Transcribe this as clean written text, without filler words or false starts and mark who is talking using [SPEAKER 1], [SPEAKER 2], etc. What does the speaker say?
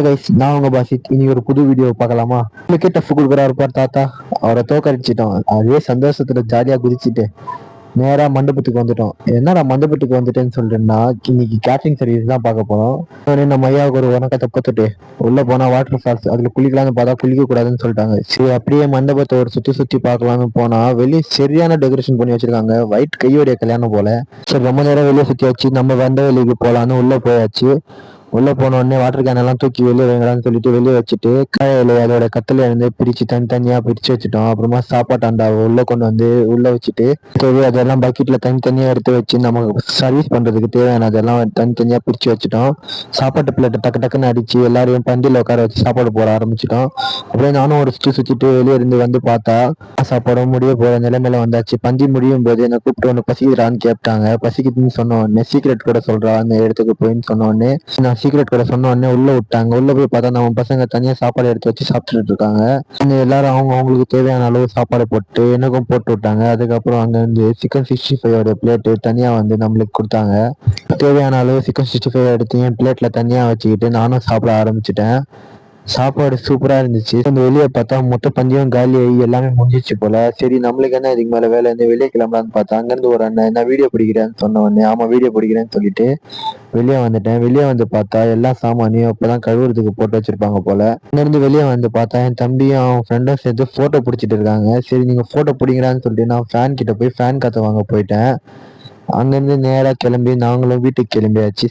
[SPEAKER 1] Guys, நான் உங்க பாசித். இனி ஒரு புது வீடியோ பார்க்கலாமா? உங்களுக்கே டஃப் கொடுக்குறாரு பார் தாத்தா. அவரை தோக்கடிச்சிட்டோம். அதே சந்தோஷத்துல ஜாலியா குதிச்சுட்டு நேரா மண்டபத்துக்கு வந்துட்டோம். என்னடா மண்டபத்துக்கு வந்துட்டேன்னு சொல்றேன்னா, இன்னைக்கு கேட்டரிங் சர்வீஸ் தான் பார்க்க போறோம். நம்ம ஐயாவுக்கு ஒரு உனக்கத்தை பத்துட்டு உள்ள போனா வாட்டர் ஃபால்ஸ், அதுல குளிக்கலாம்னு பார்த்தா குளிக்க கூடாதுன்னு சொல்லிட்டாங்க. சரி, அப்படியே மண்டபத்தை ஒரு சுத்தி சுத்தி பார்க்கலாம்னு போனா வெளியே சரியான டெக்கரேஷன் பண்ணி வச்சிருக்காங்க. ஒயிட் கையோடைய கல்யாணம் போல. சரி, ரொம்ப நேரம் வெளியே சுத்தி வச்சு நம்ம வந்த வெளிக்கு போலான்னு உள்ள போயாச்சு. உள்ள போன உடனே வாட்டர் கேன் எல்லாம் தூக்கி வெளியே வைங்களான்னு சொல்லிட்டு வெளியே வச்சுட்டு காயில அதோட கத்துல இருந்து பிரிச்சு தனித்தனியா பிரிச்சு வச்சுட்டோம். அப்புறமா சாப்பாட்டு அண்டாவை உள்ள கொண்டு வந்து உள்ள வச்சுட்டு அதெல்லாம் பக்கெட்ல தனித்தனியா எடுத்து வச்சு நமக்கு சர்வீஸ் பண்றதுக்கு தேவையான அதெல்லாம் தனித்தனியா பிரிச்சு வச்சுட்டோம். சாப்பாட்டு பிளேட்டை டக்கு டக்குன்னு அடிச்சு எல்லாரையும் பந்தியில உட்கார வச்சு சாப்பாடு போட ஆரம்பிச்சிட்டோம். அப்படியே நானும் ஒரு சுத்திட்டு வெளியே இருந்து வந்து பார்த்தா சாப்பாடும் முடிய போற நிலைமையில வந்தாச்சு. பந்தி முடியும் போது என்னை கூப்பிட்டு ஒன்று பசிக்கிறான்னு கேட்டாங்க. பசிக்குதுன்னு சொன்ன உடனே சீக்கிரட் கூட சொல்றா அந்த இடத்துக்கு போயின்னு சொன்ன உடனே நான் சீக்கிரட் கூட சொன்ன உடனே உள்ள விட்டாங்க. உள்ள போய் பார்த்தா நம்ம பசங்க தனியா சாப்பாடு எடுத்து வச்சு சாப்பிட்டுட்டு இருக்காங்க. எல்லாரும் அவங்களுக்கு தேவையான அளவு சாப்பாடு போட்டு எனக்கும் போட்டு விட்டாங்க. அதுக்கப்புறம் அங்க இருந்து சிக்கன் 65 பிளேட்டு தனியா வந்து நம்மளுக்கு கொடுத்தாங்க. தேவையான அளவு சிக்கன் 65 எடுத்து என் பிளேட்ல தனியா வச்சுக்கிட்டு நானும் சாப்பிட ஆரம்பிச்சிட்டேன். சாப்பாடு சூப்பரா இருந்துச்சு. அந்த வெளியே பார்த்தா மொத்த பந்தியும் காலி ஆகி எல்லாமே முடிஞ்சிச்சு போல. சரி, நம்மளுக்கு என்ன இதுக்கு மேல வேலை, இந்த வெளியே கிளம்பலான்னு பார்த்தா அங்கிருந்து ஒரு அண்ணன் நான் வீடியோ பிடிக்கிறேன்னு சொன்ன உடனே ஆமா வீடியோ பிடிக்கிறேன்னு சொல்லிட்டு வெளியே வந்துட்டேன். வெளியே வந்து பார்த்தா எல்லா சாமானியும் அப்பதான் கழுவுறதுக்கு போட்டு வச்சிருப்பாங்க போல. அங்கிருந்து வெளியே வந்து பார்த்தா என் தம்பியும் அவன் ஃப்ரெண்டும் சேர்த்து போட்டோ பிடிச்சிட்டு இருக்காங்க. சரி, நீங்க போட்டோ பிடிக்கிறான்னு சொல்லிட்டு நான் ஃபேன் கிட்ட போய் ஃபேன் காத்த வாங்க போயிட்டேன். அங்கிருந்து நேரா கிளம்பி நாங்களும் வீட்டுக்கு கிளம்பியாச்சு.